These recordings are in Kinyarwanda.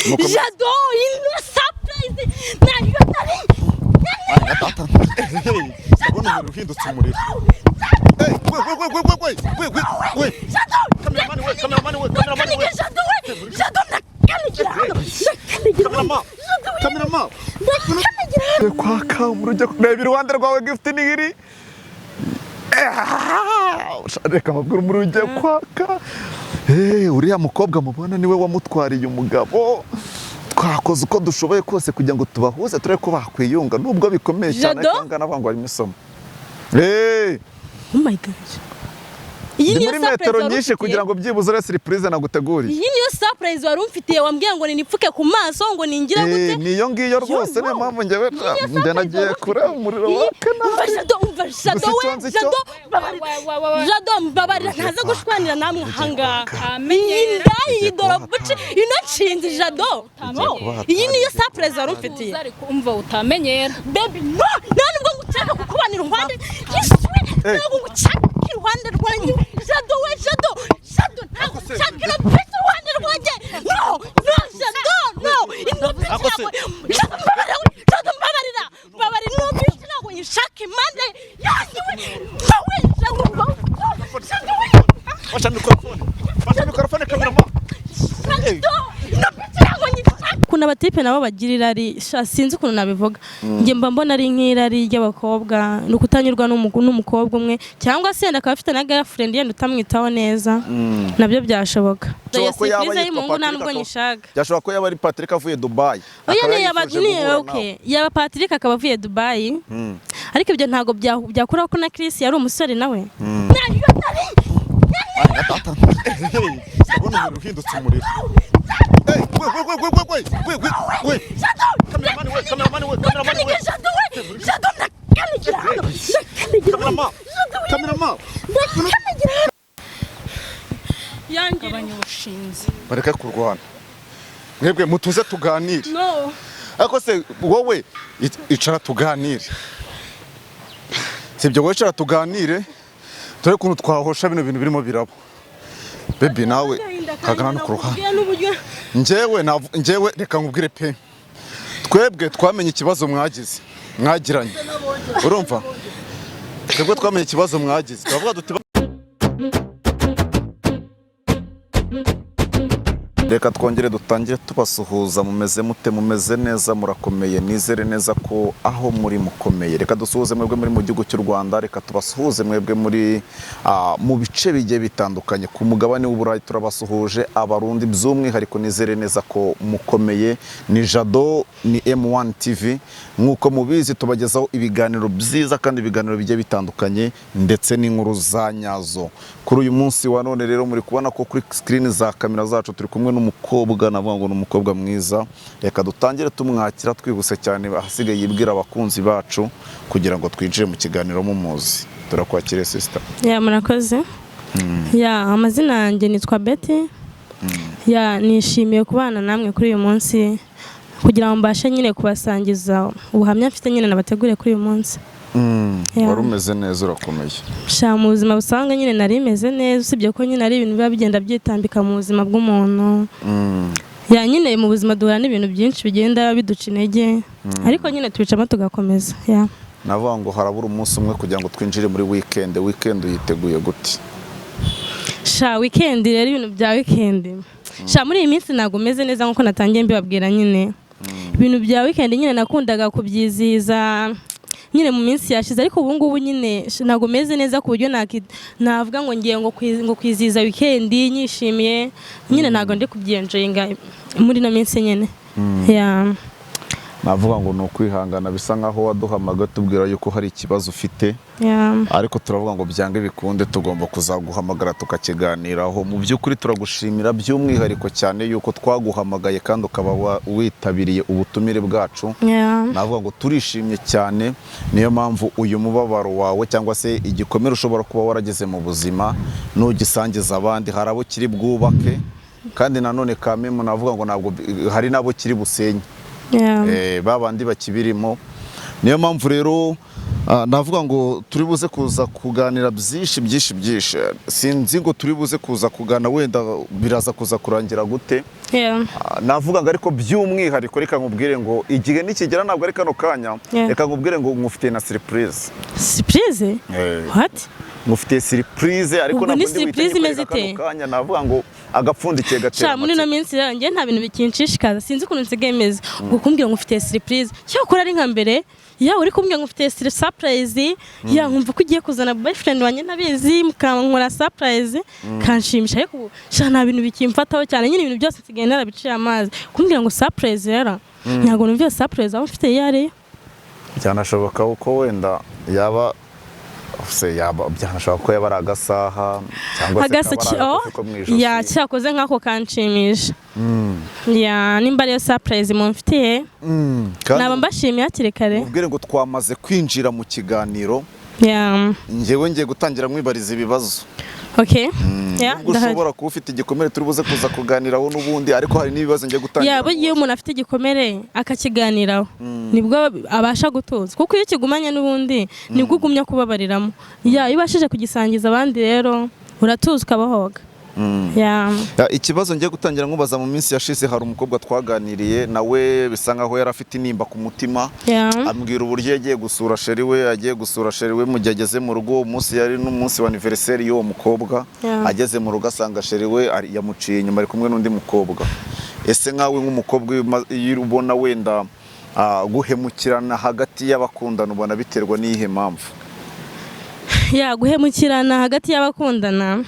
Jado ino surprise nayo nari Ndabona uruhindutse umuriro. We. Cameraman we. Cameraman. Kwaka umurujya kureba iruhande rwawe gift nigiri. Reka mabwira umurujya kwaka. Uriya mukobwa mubona niwe wamutwariye umugabo. Twakoze uko dushoboye kose kugira ngo tubahuze turebe ko bakwiyunga nubwo bikomeye cyane kanga navango ari misomo. Oh my god. Iyi niyo metero nyinshi kugira ngo byibuze re surprise naguteguriye. Iyi niyo surprise wari umfitiye wambwiye ngo nipfuke ku maso ngo ningira gute. Niyo ngiyo rwose ne mpamvu njyewe ndanagiye kure umuriro wake na. Jado mbabarira ntaza gushwanira namwe hanga. Indaya idorobuci inocinze Jado. Iyi niyo surprise wari umfitiye. Umva utamenyera. Baby no nubwo ngucaka kukubanira uruhande. Yiswe nubwo ngucaka iruhande rwanjye. Jado ntabwo nshakira pesa uruhande rwanjye. No Jado mbabarira n'ubisi ntabwo nyishaka impande yanjye. Washa mikrofone cameraman. Kuna batipe nabo bagirira ari sinzi ukuntu nabivuga. Nge mba mbona ari nk'irari ry'abakobwa nukutanyurwa n'umukobwa umwe cyangwa se ndakaba afite na girlfriend yenda utamwitaho neza. Nabyo byashoboka. Byashoboka ko yaba ari Patrick avuye Dubai. Oya ne yaba Patrick akaba avuye Dubai. Ariko ibyo ntago byakuraho ko na Chris yari umusore nawe. Ndabona uruhindutse umuriro. We. Cameraman we. Cameraman. Yangabanya ubushinzi. Bareka kurwana. Mwebwe mutuze tuganire. No. Ariko se wowe icara tuganire. Sibyo wowe icara tuganire. Tore kuntu twahosha bino bintu birimo birabo. Baby nawe kagana no kuruha. Njyewe reka nkubwire pe. Twebwe twamenye ikibazo mwagiranye. Urumva? Twebwe twamenye ikibazo mwagize. Twavuga duti Reka twongere dutangire tubasuhuza mumeze neza murakomeye nizere neza ko aho muri mukomeye. Reka dusuhuze mwebwe muri mu gihugu cy'u Rwanda, reka tubasuhuze mwebwe muri mu bice bigiye bitandukanye ku mugabane w'Uburayi. Turabasuhuje abarundi by'umwihariko nizere neza ko mukomeye. Ni Jado, ni M1 TV, nkuko mubizi tubagezaho ibiganiro byiza kandi ibiganiro bigiye bitandukanye ndetse n'inkuru za nyazo. Kuri uyu munsi wa none rero muri kubona ko kuri screen za kamera zacu turi kumwe n'umukobwa, navuga ngo n'umukobwa mwiza. Reka dutangire tumwakira twibuse cyane ahasigaye yibwira abakunzi bacu kugira ngo twinjire mu kiganiro mumuzi. Turakwakire sister. Murakoze. Amazina yanjye nitwa Betty. Nishimiye kubana namwe kuri uyu munsi kugira ngo mbashe nyine kubasangiza ubuhamya mfite nyine nabategure kuri uyu munsi. Wari umeze neza urakomeye. Mu buzima busanga nyine nari meze neza, usibye ko nyine ari ibintu biba bigenda byitambika mu buzima bw'umuntu. Nyine mu buzima duhura n'ibintu byinshi bigenda biduca intege, ariko nyine tubicamo tugakomeza. Navuga ngo harabura umunsi umwe kugira ngo twinjire muri weekend uyiteguye gute? Weekend rero ibintu bya weekend. Muri iyi minsi ntago meze neza nkuko natangiye mbibabwira nyine. Ibintu bya weekend nyine nakundaga kubyiziza nyine mu minsi yashize, ariko ubu ngubu nyine ntago meze neza ku buryo navuga ngo ngiye ngo kwiziza weekend nyishimiye nyine ntago ndi kubyenjoyinga muri no minsi nyine. Navuga ngo no kwihangana bisa nkaho waduhamaga tubwira yuko hari ikibazo ufite. Ariko turavuga ngo byange bikunde tugomba kuzaguhamagara tukakiganiraho. Mu by'ukuri turagushimira by'umwihariko cyane yuko twaguhamagaye kandi ukaba witabiriye ubutumire bwacu. Navuga ngo turishimye cyane, niyo mpamvu uyu mubabaro wawe cyangwa se igikomere ushobora kuba warageze mu buzima nugisangiza abandi, harabo kiri bwubake kandi nanone kameme navuga ngo ntabwo hari nabo kiri busenye. Babandi bakibirimo. Niyo mpamvu rero navuga ngo turi buze kuza kuganira byinshi. Sinzi ngo turi buze kuza kugana wenda biraza kuza kurangira gute, navuga ngo ariko by'umwihariko reka nkubwire ngo igihe nikigera ntabwo ari kano kanya reka nkubwire ngo ngufitiye na surprise. Surprise? What? Ngufitiye surprise ariko ntabwo ndi witeze kano kanya navuga ngo agapfundikiye gatera. Sha muri no minsi yanjye nta bintu bikinshishikaza sinzi ukuntu nsigaye meze ngo kumbwira ngufitiye surprise cyakora ari nka mbere ya uri kumbwira ngufitiye surprise ya nkumva ko ugiye kuzana boyfriend wanjye nabizi mukankora surprise kanshimisha ariko sha nta bintu bikimfataho cyane nyine ibintu byose nsigaye narabiciye amazi kumbwira ngo surprise rero ntabwo numviye surprise aho mfite yari byanashoboka uko wenda yaba byanashoboka ko yaba ari agasaha cyangwa se ya cyakoze nk'ako kanshimisha nimba ariyo surprise mumfitiye naba mbashimiye hakiri kare ubwire ngo twamaze kwinjira mu kiganiro njyewe ngiye gutangira mwibariza ibibazo. Ushobora kuba ufite igikomere turi buze kuza kuganiraho n'ubundi ariko hari n'ibibazo ngiye gutangira. Iyo umuntu afite igikomere akakiganiraho nibwo abasha gutuza kuko iyo kigumanye n'ubundi nibwo ugumya kubabariramo. Iyo ubashije kugisangiza abandi rero uratuza ukabahoga. Ikibazo ngiye gutangira nkubaza mu minsi yashize hari umukobwa twaganiriye nawe bisa nkaho yari afite intimba ku mutima ambwira uburyo yagiye gusura sheri we mu gihe ageze mu rugo umunsi yari n'umunsi wa anniversaire y'uwo mukobwa ageze mu rugo asanga sheri we yamuciye inyuma ari kumwe n'undi mukobwa. Ese nkawe nk'umukobwa iyo ubona wenda guhemukirana hagati y'abakundana ubona biterwa n'iyihe mpamvu? Guhemukirana hagati y'abakundana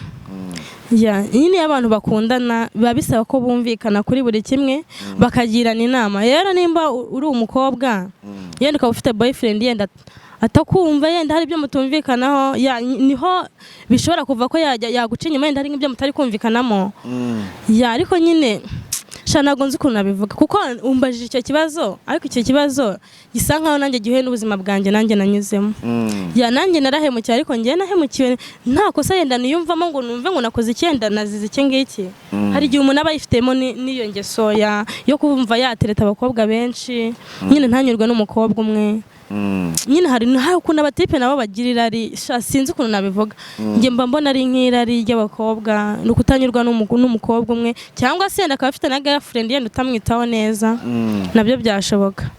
nyine abantu bakundana biba bisaba ko bumvikana kuri buri kimwe bakagirana inama. Rero nimba uri umukobwa yenda ukaba ufite boyfriend yenda atakumva yenda hari ibyo mutumvikanaho niho bishobora kuva ko yaguca inyuma yenda hari nk'ibyo mutari kumvikanamo ariko nyine ntabwo nzi ukuntu nabivuga kuko umbajije icyo kibazo ariko icyo kibazo gisa nkaho nanjye gihuye n'ubuzima bwanjye nanjye nanyuzemo. Nanjye narahemukiye ariko njye nahemukiwe nta kosa yenda niyumvamo ngo numve ngo nakoze icyenda nazize iki ngiki. Hari igihe umuntu aba yifitemo n'iyo ngeso yo kumva yatereta abakobwa benshi nyine ntanyurwe n'umukobwa umwe nyine hari ukuntu abatipe nabo bagira irari sinzi ukuntu nabivuga njye mba mbona ari nk'irari ry'abakobwa ni ukutanyurwa n'umukobwa umwe cyangwa se yenda akaba afite na girlfriend yenda utamwitaho neza nabyo byashoboka.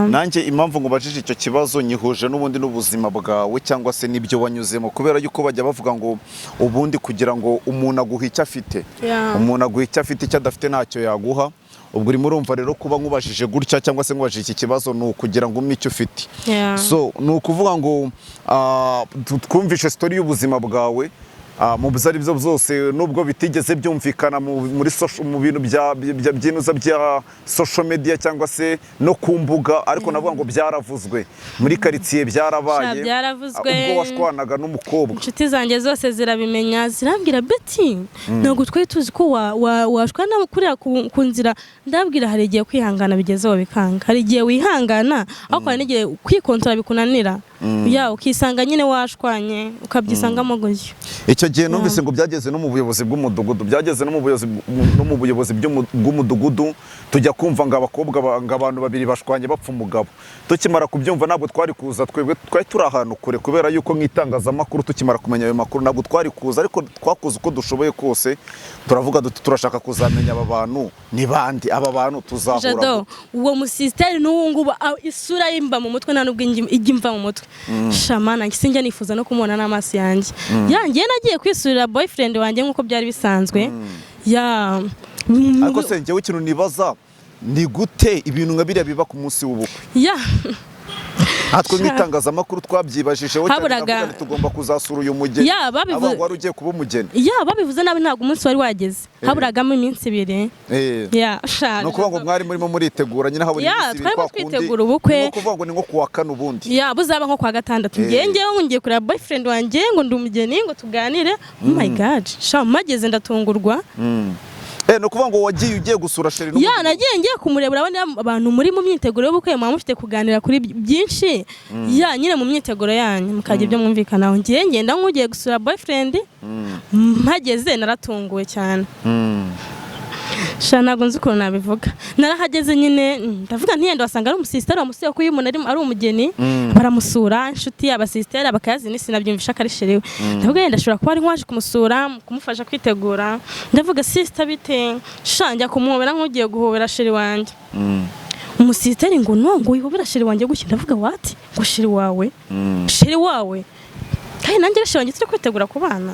Nanjye impamvu ngo bajije icyo kibazo nyihuje n'ubundi n'ubuzima bwawe cyangwa se n'ibyo wanyuzemo kubera yuko bajya bavuga ngo ubundi kugira ngo umuntu aguhe icyo afite icyo adafite ntacyo yaguha. Ubwo urimo urumva rero kuba nkubajije gutya cyangwa se nkubajije iki kibazo ni ukugira ngo umpe icyo ufite. So ni ukuvuga ngo twumvishe story y'ubuzima bwawe mu byo ari byo byose nubwo bitigeze byumvikana mu bintu by'inuza bya social media cyangwa se no ku mbuga ariko navuga ngo byaravuzwe muri quartier byarabaye ubwo washwanaga n'umukobwa. Inshuti zanjye zose zirabimenya zirambwira Betty ntabwo twari tuzi ko washwana kuriya ku nzira ndabwira hari igihe kwihangana bigezeho bikanga hari igihe wihangana ariko hari n'igihe kwikontora bikunanira ukisanga nyine washwanye ukabyisangamo gutyo. Icyo gihe numvise ngo byageze no mu buyobozi bw'umudugudu byageze no mu buyobozi bw'umudugudu tujya kumva ngo abakobwa ngo abantu babiri bashwanye bapfa umugabo. Tukimara kubyumva ntabwo twari kuza twebwe twari turi ahantu kure kubera yuko nk'itangazamakuru tukimara kumenya ayo makuru ntabwo twari kuza ariko twakoze uko dushoboye kose turavuga turashaka kuzamenya aba bantu ni bandi aba bantu tuzahura. Uwo musisteri n'ubu ngubu isura y'imba mu mutwe nta nubwo ijya imva mu mutwe shamana ngisinjya nifuza no kumubona n'amaso yanjye yanjye nagiye kwisurira boyfriend wanjye nk'uko byari bisanzwe ariko se njyewe ikintu nibaza ni gute ibintu nka biriya biba ku munsi w'ubukwe. Natwe nk'itangazamakuru twabyibajijeho cyane tugomba kuzasura uyu mugeni aba wari ugiye kuba umugeni babivuze nabi ntabwo umunsi wari wageze haburagamo iminsi ibiri no kuvuga ngo mwari murimo muritegura nyine habura iminsi ibiri kwa kundi twitegura ubukwe no kuvuga ngo ni nko kuwa kane ubundi buzaba nko kwa gatandatu ngewe ngiye kureba boyfriend wanjye ngo ndi umugeni ngo tuganire oh my god mageze ndatungurwa. No kuvuga ngo wagiye ugiye gusura sheri nagiye ngiye kumureba abantu muri mu myiteguro y'ubukwe mwa mufite kuganira kuri byinshi nyine mu myiteguro yanyu mukagira ibyo mwumvikanaho ngiye ngenda nk'ugiye gusura boyfriend mpageze naratunguwe cyane sha ntabwo nzi ukuntu nabivuga narahageze nyine ndavuga ntiyenda wasanga ari umusisiteri wamusuye ko iyo umuntu ari umugeni baramusura inshuti y'abasisiteri abakazi sinabyumvisha ko ari sherewe ndavuga yenda ashobora kuba ari nk'uwaje kumusura kumufasha kwitegura ndavuga sister bite sha njya kumuhobera nk'ugiye guhobera sheri wanjye umusisiteri ngo ngo wihobera sheri wanjye gutya ndavuga wati ngo sheri wawe kandi nanjye sheri wanjye turi kwitegura ku bana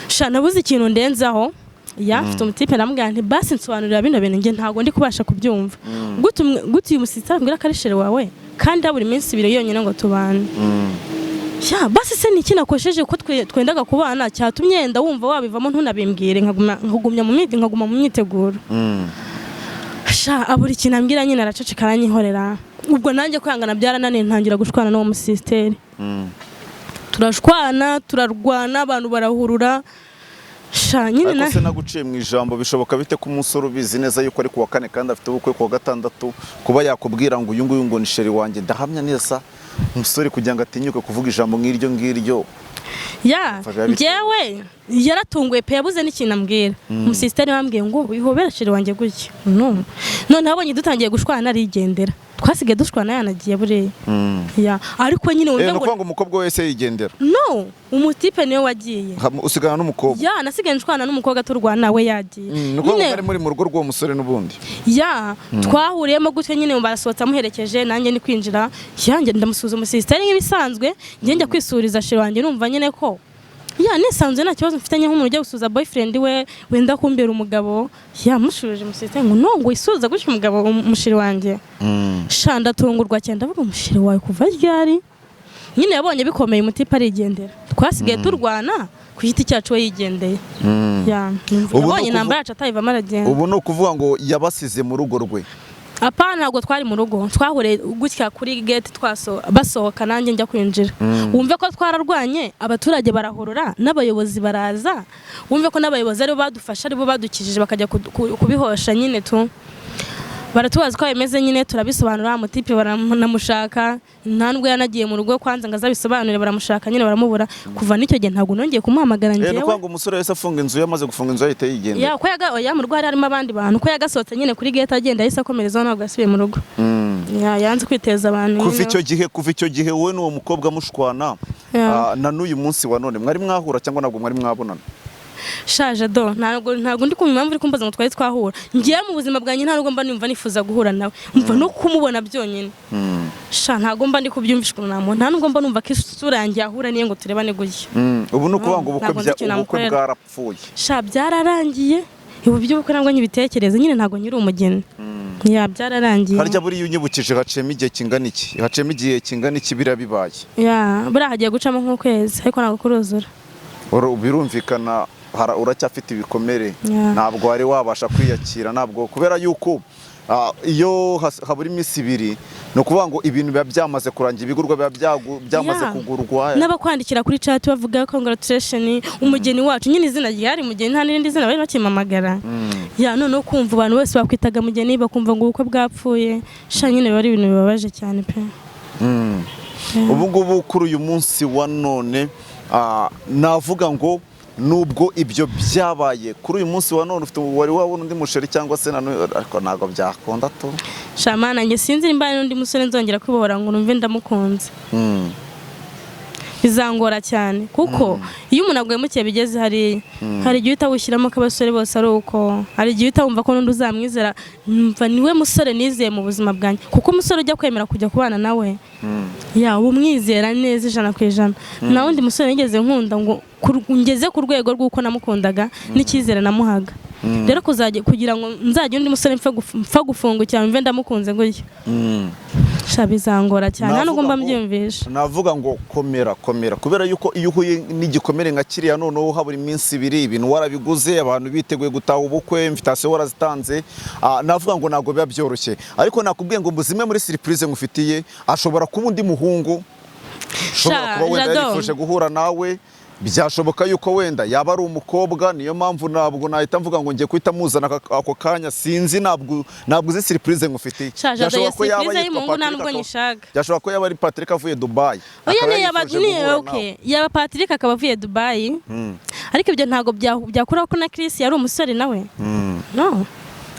sha nabuze ikintu ndenzaho afite umutipe namubwira nti basi nsobanurira bino bintu nge ntago ndi kubasha kubyumva gute uyu musisiteri ambwira ko ari sheri wawe kandi buri minsi 2 yonyine ngo tubane basi se ni iki nakosheje ko twendaga kubana cyatumye yenda wumva wabivamo ntunabimbwire nkaguma mu myiteguro abura ikintu ambwira nyine araceceka aranyihorera ubwo nanjye kwihangana byarananiye ntangira gushwana n'uwo musisiteri turarwana abantu barahurura nyine ariko se naguciye mu ijambo bishoboka bite ko umusore ubizi neza yuko ari kuwa 4 kandi afite ubukwe kuwa 6 kuba yakubwira ngo uyu nguyu ngo ni sheri wanjye ndahamya neza umusore kugira ngo atinyuke kuvuga ijambo ngiryo njyewe yaratunguye pe yabuze n'ikintu ambwira umusisiteri wambwiye ngo wihobera sheri wanjye gutya none abonye dutangiye gushwana arigendera twasigaye dushwana yanagiye buriya ariko nyine wumve ngo umukobwa wese yigendera umutipe niwe wagiye usigana n'umukobwa nasigaye nshwana n'umukobwa turwana we yagiye nyine bari muri mu rugo rw'uwo musore n'ubundi twahuriyemo gutyo nyine barasohotse amuherekeje nanjye ni kwinjira yanjye ndamusuza umusisiteri nk'ibisanzwe njya kwisuriza sheri wanjye numva nyine ko nisanzwe nta kibazo mfitanye nk'umuntu ujya gusuza boyfriend we wenda kumbera umugabo mushurije umusisiteri ngo wisuza gutyo umugabo umushiri wanjye ndatungurwa cyane ndavuga umushiri wawe kuva ryari nyine yabonye bikomeye umutipe arigendera twasigaye turwana ku giti cyacu we yigendeye yabonye intambara yacu atayivamo aragenda ubu ni ukuvuga ngo yabasize mu rugo rwe apana ntabwo twari mu rugo twahuriye gutya kuri gate basohoka nanjye njya kwinjira wumve ko twararwanye abaturage barahurura n'abayobozi baraza wumve ko n'abayobozi aribo badufasha aribo badukijije bakajya kubihosha nyine baratubaza ko bimeze nyine turabisobanura umutipe baramushaka ntabwo yanagiye mu rugo kwanza ngo azabisobanure baramushaka nyine baramubura kuva n'icyo gihe ntabwo nongeye kumuhamagara njyewe nuko ngo umusore wese afunga inzu yamaze gufunga inzu ahita yigendera mu rugo harimo abandi bantu ko yagasohotse nyine kuri gate agenda yahise akomerezaho ntabwo yasubiye mu rugo yanze kwiteza abantu kuva icyo gihe wowe n'uwo mukobwa mushwana na n'uyu munsi wa none mwari mwahura cyangwa ntabwo mwari mwabonana ntabwo ndi kumva impamvu uri kumbaza ngo twari twahura ngiye mu buzima bwanjye ntabwo mba numva nifuza guhura nawe mva no kumubona byonyine ntabwo mba ndi kubyumvisha ukuntu namubona nta nubwo mba numva ko isura yanjye yahura niyo ngo turebane gutya ubu ni ukuvuga ngo ubukwe bwarapfuye byararangiye ubu by'ubukwe ntabwo nyibitekereza nyine ntabwo nyiri umugeni byararangiye harya buriya unyibukije haciyemo igihe kingana iki birabibaye buriya hagiye gucamo nk'ukwezi ariko ntabwo kuruzura birumvikana uracyafite ibikomere ntabwo wari wabasha kwiyakira ntabwo kubera yuko iyo habura iminsi 2 ni ukuvuga ngo ibintu biba byamaze kurangira ibigurwa biba byamaze kugurwa n'abakwandikira kuri chat bavuga congratulation umugeni wacu nyine izina ryari umugeni nta n'irindi zina bari bakimamagara noneho kumva abantu bose bakwitaga mugeni bakumva ngo ubukwe bwapfuye nyine biba ari ibintu bibabaje cyane pe ubu ngubu kuri uyu munsi wa none navuga ngo nubwo ibyo byabaye kuri uyu munsi wa none ufite wari wabona undi musheri cyangwa se ariko ntabwo byakunda tu shamana njye sinzi nimba n'undi musore nzongera kwibohora ngo numve ndamukunze bizangora cyane kuko iyo umuntu aguhemukiye bigeze hari igihe uhita wishyiramo ko abasore bose ari uko hari igihe uhita wumva ko n'undi uzamwizera mva niwe musore nizeye mu buzima bwanjye kuko umusore ujya kwemera kujya kubana nawe umwizera neza 100%. nta wundi musore nigeze nkunda ngo ngeze ku rwego rw'uko namukundaga n'icyizere namuhaga rero kugira ngo nzajye undi musore mpfa gufungukira mve ndamukunze gutya bizangora cyane nubwo mba mbyumvisha navuga ngo komera kubera yuko iyo uhuye n'igikomere nka kiriya noneho habura iminsi 2 ibintu warabiguze abantu biteguye gutaha ubukwe invitation warazitanze navuga ngo ntabwo biba byoroshye ariko nakubwiye ngo mbuzime muri surprise ngufitiye ashobora kuba undi muhungu ashobora kuba wenda yifuje guhura nawe byashoboka yuko wenda yaba ari umukobwa niyo mpamvu ntabwo nahita mvuga ngo ngiye kwita muzana ako kanya sinzi ntabwo uzi surprise ngufitiye byashoboka ko yaba ari Patrick avuye Dubai yaba Patrick akaba avuye Dubai ariko ibyo ntago byakuraho ko na Chris yari umusore nawe no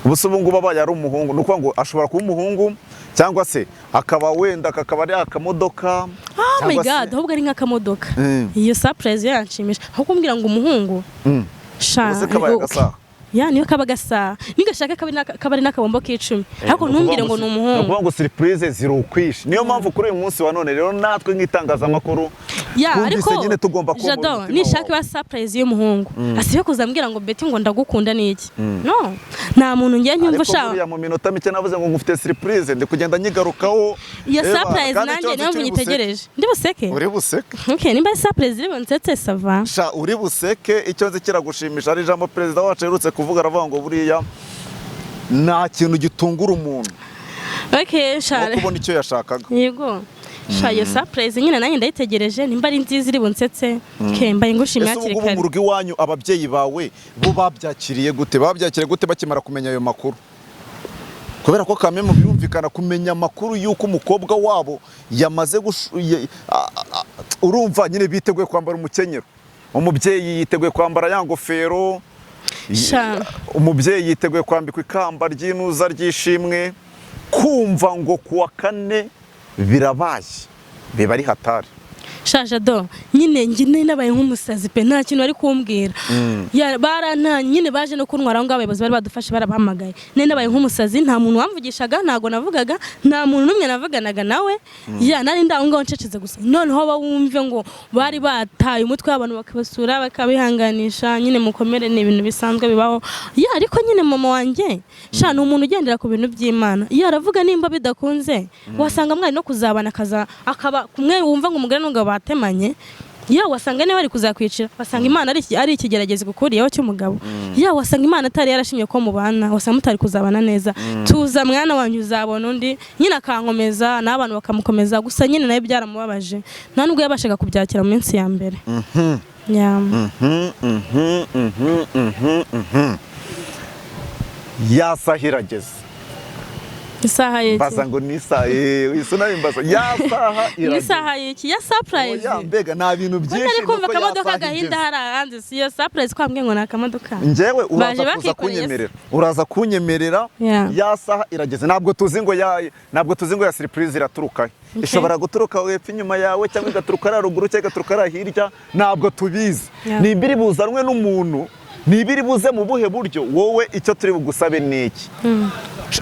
ubuse ubu ngubu abaye ari umuhungu ni ukuvuga ngo ashobora kuba umuhungu cyangwa se akaba wenda kakaba ari akamodoka oh my god ahubwo ari nk'akamodoka iyo surprise yanshimisha aho kumbwira ngo umuhungu sha ubuse kabaye agasaha ya niyo kaba gasa nigashaka kabari n'akabombo k'icumi ariko ntumbwire ngo ni umuhungu nukuvuga ngo surprise zirukwish niyo mpamvu kuri uyu munsi wa none rero natwe nk'itangazamakuru ya ariko nyine tugomba kuba Jado nishaka ba surprise y'umuhungu asibe kuzambwira ngo Betty ngo ndagukunda niki no nta muntu ngiye nyumva ushaka ariko mu minota mike navuze ngo ngufite surprise ndi kugenda nyigarukaho iyo surprise nanjye niyo munyitegereje ndi buseke uri buseke okay nimba surprise iri bunsetse sava sha uri buseke icyo nzi kiragushimisha ari jambo president wacu yerutse kuvuga aravuga ngo buriya nta kintu gitungura umuntu okay share kubona icyo yashakaga yego sha iyo surprise nyine nanjye ndayitegereje nimba ari nziza iri bunsetse kemba ingushimira kire kare mu rugo iwanyu ababyeyi bawe bo babyakiriye gute bakimara kumenya ayo makuru kubera ko kamwe mu byumvikana kumenya amakuru y'uko umukobwa wabo yamaze urumva nyine biteguye kwambara umukenyero umubyeyi yiteguye kwambara ya ngofero umubyeyi yiteguye kwambikwa ikamba ry'inuza ry'ishimwe kumva ngo kuwa kane birabaye biba ari hatari Jado nyine ngine nabaye nk'umusazi pe nta kintu ari kumbwira barana nyine baje no kuntwara ngo abayobozi bari badufashe barabahamagaye nabaye nk'umusazi nta muntu wamvugishaga ntago navugaga nta muntu numwe navuganaga nawe nari ndaho ngo nceceze gusa noneho bawumve ngo bari bataye umutwe abantu bakabasura bakabihanganisha nyine mukomere ni ibintu bisanzwe bibaho ariko nyine mama wanjye ni umuntu ugendera ku bintu by'Imana aravuga nimba bidakunze wasanga mwari no kuzabana akaba kumwe wumva ngo umugore n'umugabo batemanye wasanga niba bari kuzakwicira wasanga Imana ari ikigerageza gukuriyeho cy'umugabo wasanga Imana atari yarashimye ko mubana wasanga mutari kuzabana neza tuza mwana wanyu uzabona undi nyine akankomeza n'abantu bakamukomeza gusa nyine nayo byaramubabaje nta nubwo yabashaga kubyakira mu minsi ya mbere yasahirageze isaha yiki baza ngo ni isaha isuna imbaza ya saha irageze isaha yiki ya surprise mbega nta bintu byinshi nari kumva akamodoka gahinda harahanze si ya surprise kwambwe ngo nakamodoka njyewe uraza kunyemerera ya saha irageze ntabwo tuzi ngo ya surprise iraturuka ishobora guturuka wepfo inyuma yawe cyangwa igaturuka haruguru cyangwa igaturuka hirya ntabwo tubizi ni ibiri buzanwe n'umuntu ni ibiri buze mu buhe buryo wowe icyo turi bugusabe niki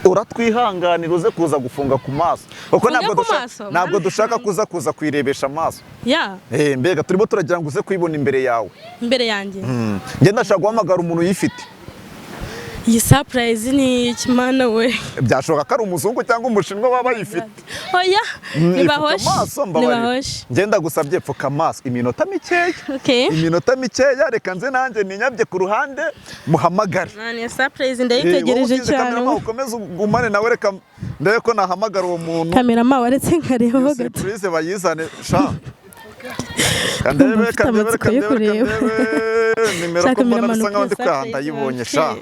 uratwihanganira uze kuza gufunga ku maso kuko ntabwo dushaka kuza kwirebesha amaso mbega turimo turagira ngo uze kwibona imbere yawe imbere yanjye njye ndashaka guhamagara umuntu uyifite iyi surprise ni ikimana we byashoboka ko ari umuzungu cyangwa umushinwa baba bayifite oya nibahoshe ngenda gusabye pfuka amaso iminota mikeya reka nze nanjye ninyabye ku ruhande muhamagare iyo surprise ndayitegereje cyane ukomeze ugumane nawe reka ndebe ko nahamagara uwo muntu kamerama waretse nkareba gato surprise bayizane sha kandebe nimero ko mbona bisa nkaho ndi kwahanda yibonye sha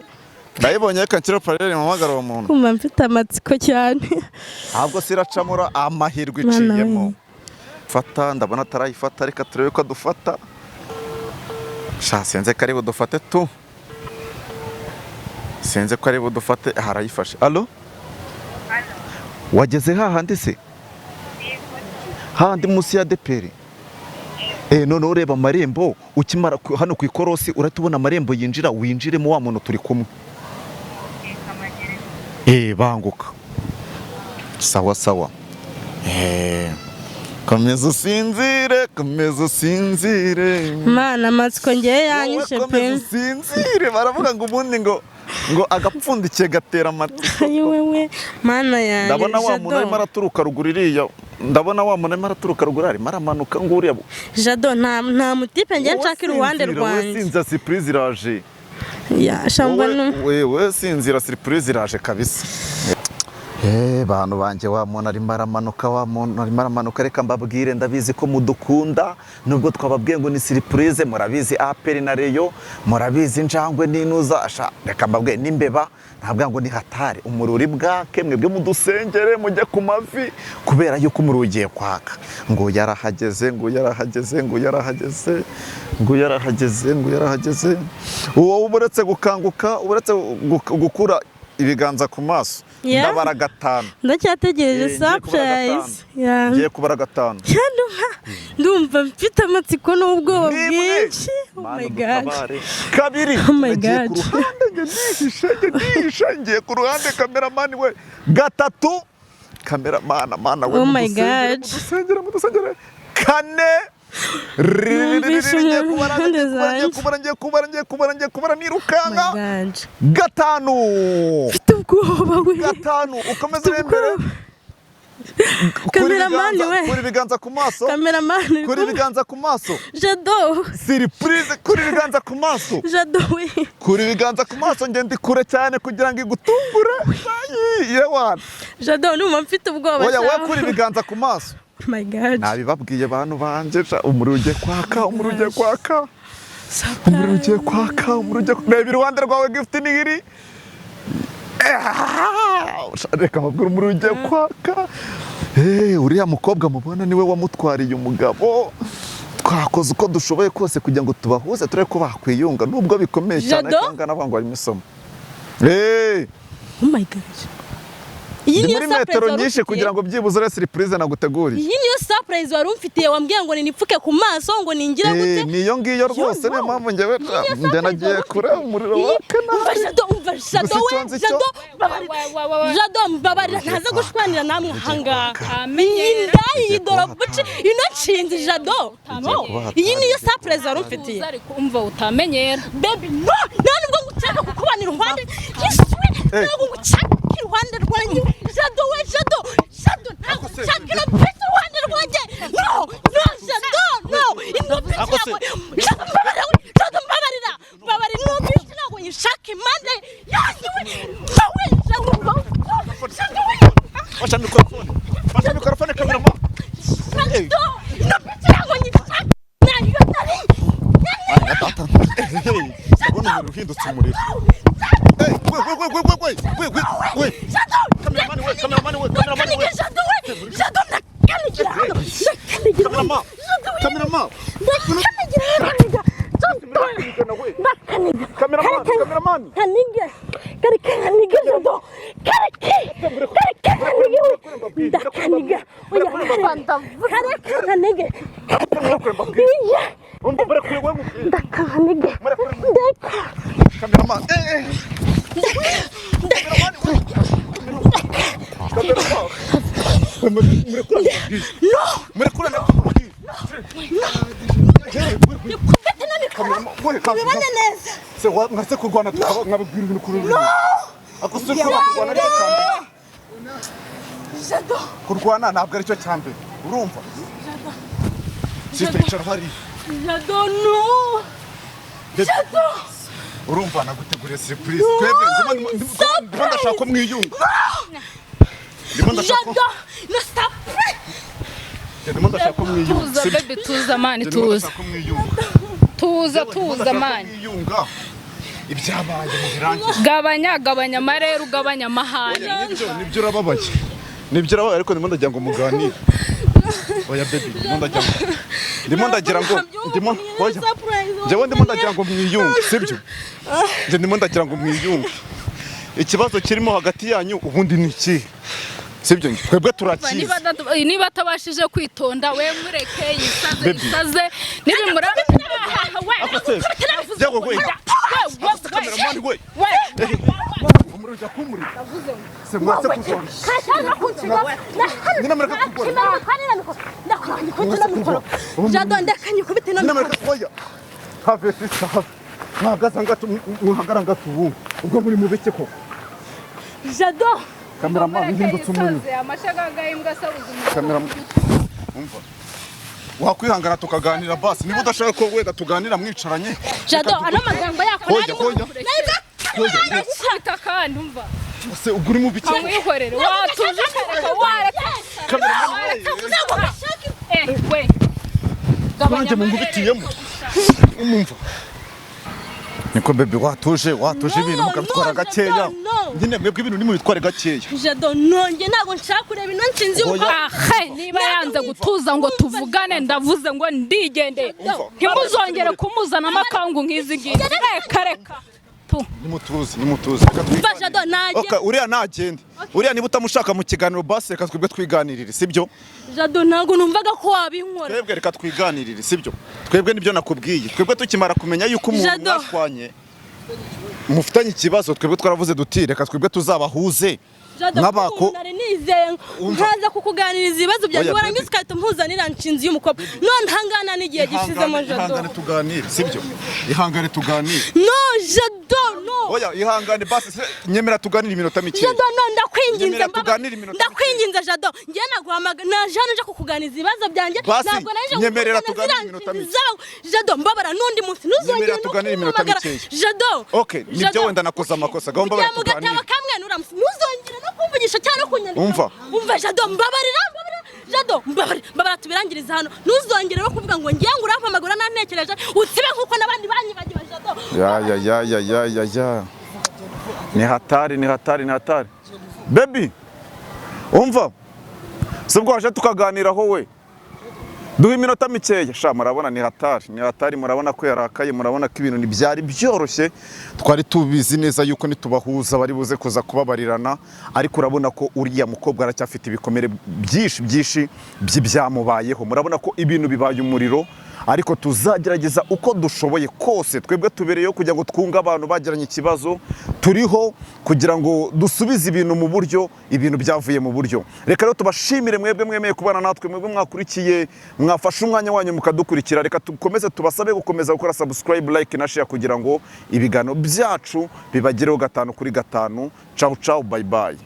ndayibonye reka nshyire paralele muhamagara uwo muntu kumva mfite amatsiko cyane ntabwo siracamura amahirwe iciyemo fata ndabona atarayifata reka turebe ko dufata sinze ko ari budufate sinze ko ari budufate harayifashe alo wageze hahandi se hahandi munsi ya deperi none ureba amarembo ukimara hano ku ikorosi urahita ubona amarembo yinjira winjiremo wa muntu turi kumwe banguka sawa komeza usinzire mana amatsiko ngiye yanyishe pe komeza usinzire baravuga ngo ubundi ngo agapfundikiye gatera amatsiko wewe mana yanjye ndabona wa muntu arimo araturuka ruguru iriya arimo aramanuka nguriya Jado nta mutipe ngiye nshaka iruhande rwanjye sinza surprise iraje shambano wewe sinzira surprise iraje kabisa bantu banjye wa muntu arimo aramanuka reka mbabwire ndabizi ko mudukunda nubwo twababwiye ngo ni surprise murabizi aperi na reyo murabizi njangwe n'inuza reka mbabwire n'imbeba ntabwo ngo ni hatari umururi bwake mwebwe mudusengere mujye ku mavi kubera yuko umuriro ugiye kwaka ngo yarahageze uwo uretse gukanguka uretse gukura ibiganza ku maso ndabara 5 ndacyategereje surprise ngiye kubara 5 ndumva mfite amatsiko n'ubwoba bwinshi oh my god kabiri ngiye ku ruhande ngiye ku ruhande cameraman we 3 cameraman mana we oh my god mudusengere 4 ngiye kubara nirukanga 5 mfite ubwoba we 5 ukomeze imbere kuri ibiganza ku maso kuri ibiganza ku maso jado surprise kuri ibiganza ku maso jado we kuri ibiganza ku maso ngende kure cyane kugira ngo igutungure yewana jado numva mfite ubwoba oya we kuri ibiganza ku maso oh my god nabibabwiye abantu banje umuriro ugiye kwaka reba iruhande rwawe gift nigiri reka mbabwira umuriro ugiye kwaka uriya mukobwa mubona niwe wamutwariye umugabo twakoze uko dushoboye kose kugira ngo tubahuze turebe ko bakwiyunga nubwo bikomeye cyane kandi navuga ngo ari misomo oh my god iyi niyo metero nyinshi kugira ngo byibuze ure surprise naguteguriye iyi niyo surprise wari umfitiye wambwiye ngo nipfuke ku maso ngo ningira gute niyo ngiyo rwose niyo mpamvu njyewe nagiye kure umuriro wake jado mbabarira ntaza gushwanira namwe ahangaha indaya idorobuci ino nshinzi jado iyi niyo surprise wari umfitiye umva utamenyera baby no nta nubwo ngucaka kukubanira uruhande ntabwo ngucaka iruhande rwanjye jado ntabwo nshakira pesa iruhande rwanjye no jado mbabarira n'ubisi ntabwo nyishaka impande yanyiwe fasha mikrofone kamerama jado n'ubisi ntabwo nyishaka nayo nari ndabona umuriro uhindutse umuriro mwase kurwana nkababwira ibintu kuri kurwana ntabwo aricyo cyambere urumva sister hari urumva naguteguriye surprise twebwe ndimo ndashaka ko mwiyunga tuza baby tuza mani tuza mani ibyabaye mu birangiye gabanya amarere ugabanya amahane nibyo urababaye ariko ndimo ndagira ngo muganire oya baby ndimo ndagira ngo mwiyunge sibyo ndimo ndagira ngo mwiyunge ikibazo kirimo hagati yanyu ubundi ni iki sibyo twebwe turakije niba atabashije kwitonda we mureke yisaze nibimura umuriro kumuri se mwase kuzona nina mureka kugora jado ndakanye kubite no mureka koya have sister mwagaza ngatu muhagara ngatu ubwo muri mubike ko jado cameraman hindutse umuriro amashagaga imbwa sabuze cameraman umva wakwihangana tukaganira basi niba udashaka ko wenda tuganira mwicaranye jado ano magambo yako koja kandi umva se ubwo uri mu biki mwihorere watuje reka wareka we banjye mungubitiyemo umumva niko bebe watuje ibintu mukabitwara gakeya nyine mwebwe ibintu ni mubitware gakeya Jado nonge ntago nshaka kureba ino nshinzi y'umukobwa niba yanze gutuza ngo tuvugane ndavuze ngo ndigendeye ntimuzongere kumuzana amakangu nk'izi ngizi reka nimutuze Jado nage uriya nagende uriya niba utamushaka mu kiganiro basi reka twebwe twiganirire sibyo Jado ntago numvaga ko wabinkora twebwe reka twiganirire sibyo twebwe nibyo nakubwiye twebwe tukimara kumenya yuko umuntu mwashwanye mufitanye ikibazo twebwe twaravuze duti reka twebwe tuzabahuze nk'abako nkaza kukuganiriza ibibazo byawe warangiza ukahita mpuzanira nshinzi y'umukobwa none hangana n'igihe gishizemo Jado ihangane tuganire sibyo ihangane tuganire no Jado no oya ihangane basi nyemera tuganire iminota mike Jado no ndakwinginze Jado ngiye naguhamaga naje hano nje kukuganiriza ibibazo byanjye ntabwo naje nyemerera tuganire iminota mike Jado mbabara n'undi munsi ntuzongere tuganire iminota mike Jado okay nibyo wenda nakoze amakosa gahomba bari tuganire ntuzongere no kumvugisha cyane kunyandika umva Jado mbabarira Jado mbabara tubirangiriza hano ntuzongere no kuvuga ngo ngiye ngo urampamagura nantekereje usibe nkuko nabandi banyibagiwe Jado ya ni hatari baby umva sibwo waje tukaganiraho we duha iminota mikeya sha murabona ni hatari murabona ko yarakaye murabona ko ibintu ntibyari byoroshye twari tubizi neza yuko nitubahuza bari buze kuza kubabarirana ariko urabona ko uriya mukobwa aracyafite ibikomere byinshi by'ibyamubayeho murabona ko ibintu bibaye umuriro ariko tuzagerageza uko dushoboye kose twebwe tubereyeho kugira ngo twunge abantu bagiranye ikibazo turiho kugira ngo dusubize ibintu mu buryo ibintu byavuye mu buryo reka rero tubashimire mwebwe mwemeye kubana natwe mwebwe mwakurikiye mwafashe umwanya wanyu mukadukurikira reka tukomeze tubasabe gukomeza gukora subscribe like na share kugira ngo ibiganiro byacu bibagereho 5 kuri 5 ciao bye bye